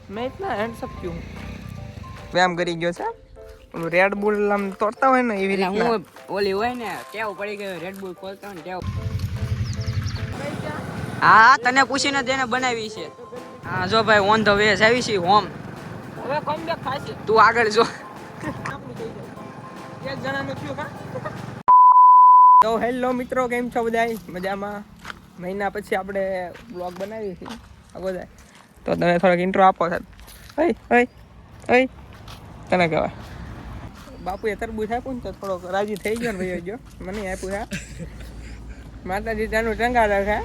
मैं इतना हैंडसम क्यों व्यायाम કરી ગયો છે ઓલું રેડ બુલ આમ તોડતા હોય ને એવી રીતે હું ઓલી હોય ને ટેવ પડી ગયો રેડ બુલ ખોલતા હોય ને ટેવ. હા તને પૂછીને તેને બનાવી છે. હા જો ભાઈ ઓન ધ વે આવી છે હોમ. હવે કમ બેક થાય છે તું આગળ જો. એક જણાનું થયું કા તો હેલો મિત્રો કેમ છો બધાય મજામાં મહિના પછી આપણે બ્લોગ બનાવીએ છીએ બધા તો તમે થોડોક ઇન્ટ્રો આપો સાહેબ ઓય ઓય ઓય તને કહેવાય બાપુએ તરબૂચ આપ્યું ને તો થોડોક રાજી થઈ ગયો ને ભાઈ ગયો મને આપ્યું હા માતાજી ત્યાંનું ટંગા રાખે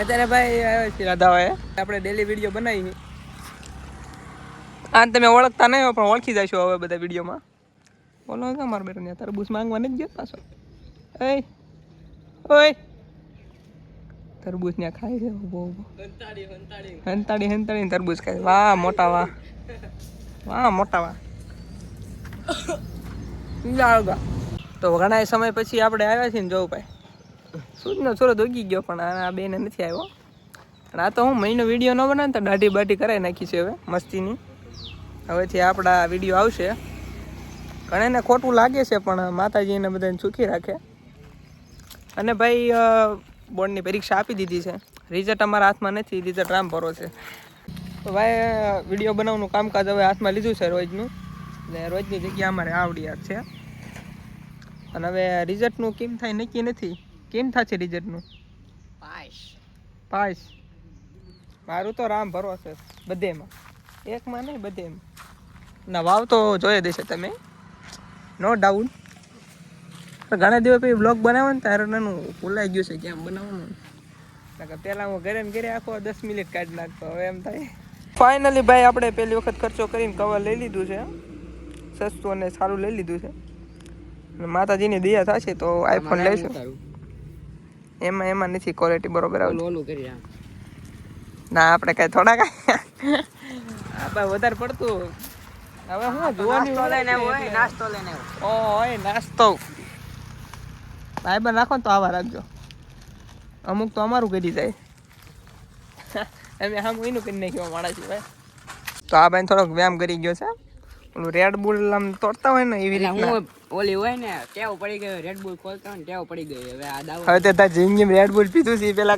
અત્યારે ભાઈ આવ્યો છે રાધાવાએ આપણે ડેલી વિડીયો બનાવીએ આ તમે ઓળખતા નહીં હોય પણ ઓળખી જશો હવે બધા વિડીયોમાં બોલો તો મારા બેટા ત્યાં તરબૂચ માંગવા નથી ગયો પાછો ઓય ઓય તરબૂચ ત્યાં ખાય છે ઉભો ઉભો હંતાડી તરબૂચ ખાય વાહ મોટા વાહ વાહ મોટા વાહ તો ઘણા સમય પછી આપણે આવ્યા છીએ ને જોવું ભાઈ સૂરજનો સૂરજ ઉગી ગયો પણ આ બેને નથી આવ્યો અને આ તો હું મહિનો વિડીયો ન બનાવે તો દાઢી બાઢી કરાવી નાખી છે હવે મસ્તીની હવેથી આપણા વિડીયો આવશે ઘણાને ખોટું લાગે છે પણ માતાજીને બધાને સુખી રાખે અને ભાઈ બોર્ડની પરીક્ષા આપી દીધી છે રિઝલ્ટ અમારા હાથમાં નથી રિઝલ્ટ રામ ભરો છે તો ભાઈ વિડીયો બનાવવાનું કામકાજ હવે હાથમાં લીધું છે રોજનું ને રોજની જગ્યા અમારે આવડી છે અને હવે રિઝલ્ટનું કેમ થાય નક્કી નથી કેમ થશે રિઝલ્ટનું પાસ મારું તો રામ ભરોસે બધેમાં એકમાં નહીં બધેમાં ના વાવ તો જોઈ દેશે તમે નો ડાઉટ ઘણા દિવસ પછી બ્લોગ બનાવો ને ત્યારે નાનું ભૂલાઈ ગયું છે કેમ બનાવવાનું પહેલાં હું ઘરે ને ઘરે આખો 10 મિનિટ કાઢી નાખતો હવે એમ થાય ફાઇનલી ભાઈ આપણે પહેલી વખત ખર્ચો કરીને કવર લઈ લીધું છે સસ્તું અને સારું લઈ લીધું છે માતાજીની દયા થશે તો આઈફોન લઈશું એમાં નથી ક્વોલિટી બરોબર આવે ના આપણે કાંઈ થોડા કાંઈ આપણે વધારે પડતું હવે હું જોવાનું નાસ્તો લઈને ઓય નાસ્તો ભાઈ બન રાખો ને તો આવા રાખજો અમુક તો અમારું કરી જાય અમે આમ એનું કરી નાખ્યું માણસ ભાઈ તો આ ભાઈ થોડોક વ્યાયામ કરી ગયો છે ઓલું રેડ બુલ આમ તોડતા હોય ને એવી રીતે હું ઓલી હોય ને ટેવ પડી ગયો રેડ બુલ ખોલતા હોય ને ટેવ પડી ગઈ હવે આ દાવ હવે તે તાર જિંદગીમાં રેડ બુલ પીધું છે પેલા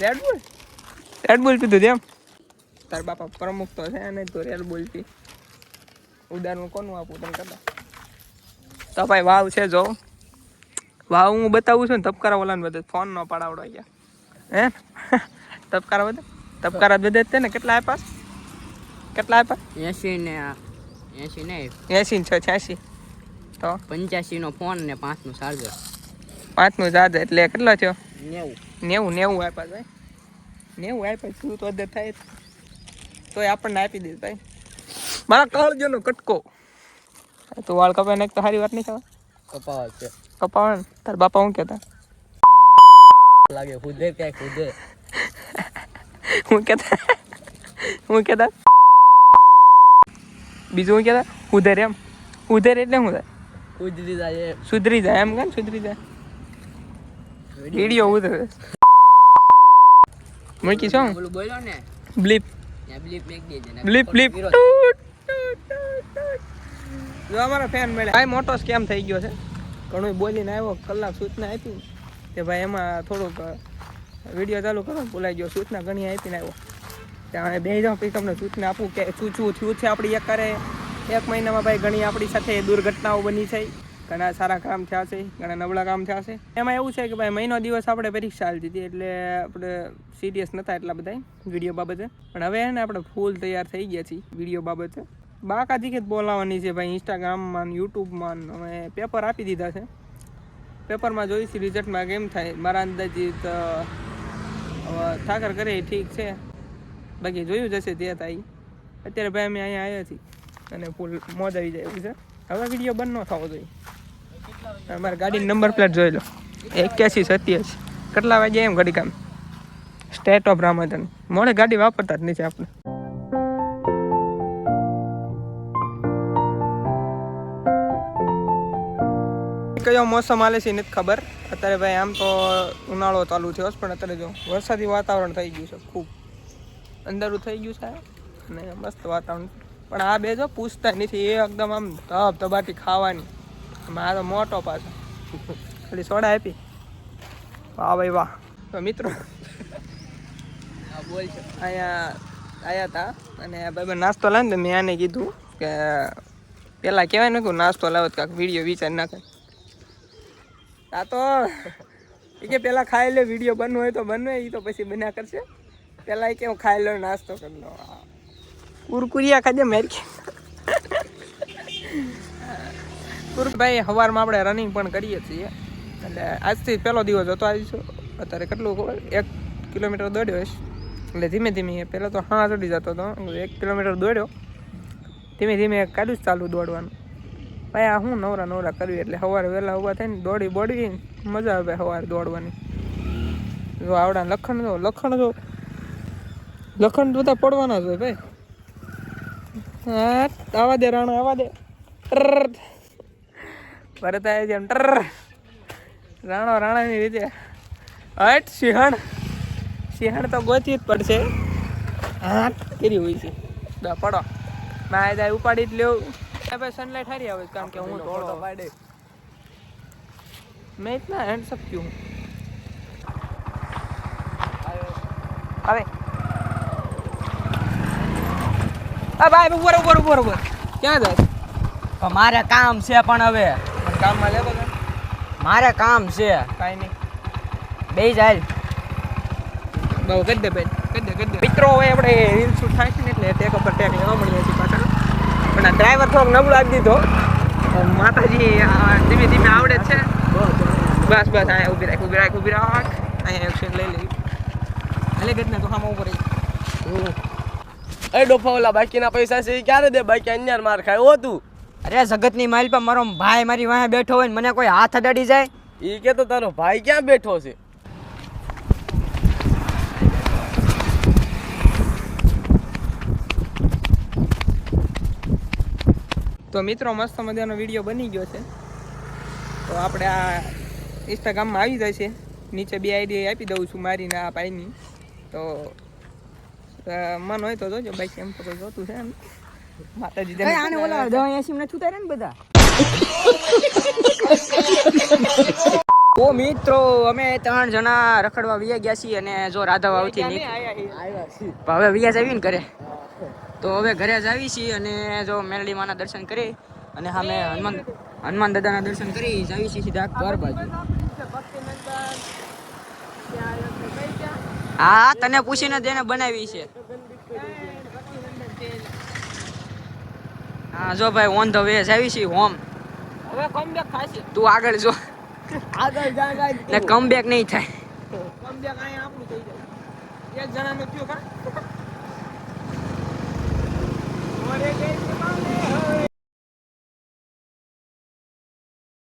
રેડ બુલ પીધું એમ તાર બાપા પ્રમુખ તો છે ને તો રેડ બુલ પી ઉદાહરણ કોનું આપું તને કરતા તો ભાઈ વાવ છે જો વાવ હું બતાવું છું ને તપકારા ઓલાને બધે ફોન નો પાડાવડો ગયા હે તપકારા બધે જ ને કેટલા આપ્યા 80 ને 86 તો 85 નો ફોન ને 5 નું ચાર્જર 5 નું ચાર્જર એટલે કેટલો થયો 90 આપ્યા ભાઈ 90 આપ્યા શું તો અધર થાય તોય આપણને આપી દે ભાઈ મારા કાળજો નો કટકો તો વાળ કપાય નાખ તો સારી વાત નહીં ખબર કપાવે ને તાર બાપા હું કહેતા લાગે ખુદે ક્યાં ખુદે હું કહેતા બીજું હું કહેતા ઉધેર એમ ઉધેર એટલે શું થાય સુધરી જાય એમ કે સુધરી જાય વિડીયો ઉધરે મૂકી છો બોલો ને બ્લીપ જો અમારા ફેન મળે ભાઈ મોટો સ્કેમ થઈ ગયો છે ઘણું બોલીને આવ્યો કલાક સૂચના આપી કે ભાઈ એમાં થોડુંક વિડીયો ચાલુ કરો બોલાઈ ગયો સૂચના ઘણી આપીને આવ્યો ત્યાં બે જાઓ પછી તમને સૂચના આપું કે શું થયું છે આપણી એક મહિનામાં ભાઈ ઘણી આપણી સાથે દુર્ઘટનાઓ બની છે ઘણા સારા કામ થયા છે ઘણા નબળા કામ થયા છે એમાં એવું છે કે ભાઈ મહિનો દિવસ આપણે પરીક્ષા ચાલતી હતી એટલે આપણે સિરિયસ નહોતા એટલા બધા વિડીયો બાબતે પણ હવે ને આપણે ફૂલ તૈયાર થઈ ગયા છીએ વિડીયો બાબતે બાકાજી કે બોલાવવાની છે ભાઈ ઇન્સ્ટાગ્રામમાં યુટ્યુબમાં અમે પેપર આપી દીધા છે પેપરમાં જોઈશું રિઝલ્ટમાં કેમ થાય મારા અંદાજિત ઠાકર કરે ઠીક છે બાકી જોયું જશે તે થાય અત્યારે ભાઈ અમે અહીંયા આવ્યા છીએ અને ફૂલ મોજ આવી જાય એવું છે હવે વિડીયો બંધ ન થવો જોઈએ અમારી ગાડીની નંબર પ્લેટ જોઈ લો 8187 કેટલા વાગે એમ ઘડી કામ સ્ટેટ ઓફ રામધન મોડે ગાડી વાપરતા જ નથી આપણે કયો મોસમ હાલે છે નથી ખબર અત્યારે ભાઈ આમ તો ઉનાળો ચાલુ થયો છે પણ અત્યારે જો વરસાદી વાતાવરણ થઈ ગયું છે ખૂબ અંધારું થઈ ગયું છે અને મસ્ત વાતાવરણ. પણ આ બે જો પૂછતા નથી, એ એકદમ આમ ધબાટી ખાવાની. આ તો મોટો પાછો ખાલી સોડા આપી. વાહ ભાઈ વાહ. તો મિત્રો અહીંયા આવ્યા હતા અને ભાઈ નાસ્તો લાવે ને, મેં આને કીધું કે પેલા કહેવાય ને કે નાસ્તો લાવો કાંક વિડીયો વિચાર નાખે. આ તો એ કે પેલા ખાઈ લે, વિડીયો બનવું હોય તો બનવે, એ તો પછી બન્યા કરશે. પેલા કે હું ખાઈ લો નાસ્તો કરી લો. કુરકુરિયા ખાજે મેરી. ભાઈ સવારમાં આપણે રનિંગ પણ કરીએ છીએ. એટલે આજથી પહેલો દિવસ હતો આવીશું. અત્યારે કેટલું ખબર 1 કિલોમીટર દોડ્યો હશે. એટલે ધીમે ધીમે પહેલાં તો હા ચડી જતો હતો, 1 કિલોમીટર દોડ્યો. ધીમે ધીમે કાઢું જ ચાલુ દોડવાનું. ભાઈ આ હું નવરા કરવી, એટલે સવારે વહેલા ઊભા થઈને બોડવી મજા આવે સવારે દોડવાની. જો આવડા લખણ બધા પડવાના જ હોય ભાઈ. હા આવા દે રાણા, આવા દે. ભરત આવે છે એમ રાણાની રીતે. હટ સિંહણ તો ગોતી જ પડશે. હા કેરી હોય છે પડો ના ઉપાડી જ લેવું. ભાઈ સનલાઇટ હારી આવે કારણ કે હું થોડો પાડે મેં ઇતના હેન્ડસઅપ ક્યું હવે ભાઈ ઉપર ક્યાં જાય? મારે કામ છે પણ હવે કામમાં લેતો છે. મારે કામ છે. કાંઈ નહીં બે જાય બહુ કરી દે ભાઈ, કરી દે મિત્રો. હવે આપણે રીલ શૂટ થાય છે ને એટલે ટેક ઉપર ટેક લેવા મળીએ છીએ પાછળ. પણ આ ડ્રાઈવર થોડોક નબળો આપી દીધો. માતાજી ધીમે ધીમે આવડે જ છે. બસ અહીંયા ઊભી રાખ. અહીંયા એક્શન લઈ લઈ. એટલે ગજના તો સામે ઉપર એ ડોફા ઓલા બાકીના પૈસા છે એ ક્યારે દે? બાકી અન્યાર માર ખાય હો તું. અરે જગતની માઇલ પર મારો ભાઈ મારી વાંહે બેઠો હોય ને મને કોઈ હાથ અડાડી જાય. એ કે તો તારો ભાઈ ક્યાં બેઠો છે? તો મિત્રો મસ્ત મજાનો વિડીયો બની ગયો છે. તો આપણે આ ઇન્સ્ટાગ્રામમાં આવી જાય છે. નીચે 2 આઈડી આપી દઉં છું મારીને આ ભાઈની. તો મન હોય તો જોજો ભાઈ, એમ તો કોઈ જોતું છે એમ. માતાજી આને ઓલા 80 ને છુતારે ને બધા. ઓ મિત્રો અમે 3 જણા રખડવા વિયા ગયા છીએ અને જો રાધા વાવથી હવે વિયા જ આવીને ઘરે. તો હવે ઘરે જ આવી છીએ અને જો મેરડી માના દર્શન કરી અને સામે હનુમાન દાદાના દર્શન કરી જ આવી છીએ સીધા ઘર બાજુ. હા તને પૂછીને તેને બનાવી છે. હા જો ભાઈ ઓન ધ વે આવી છીએ હોમ. હવે કમબેક થશે. તું આગળ જો, આગળ જા ને કમબેક નહીં થાય. કમબેક અહીંયા આપણું થઈ જાય. એક જણાનું થયું કા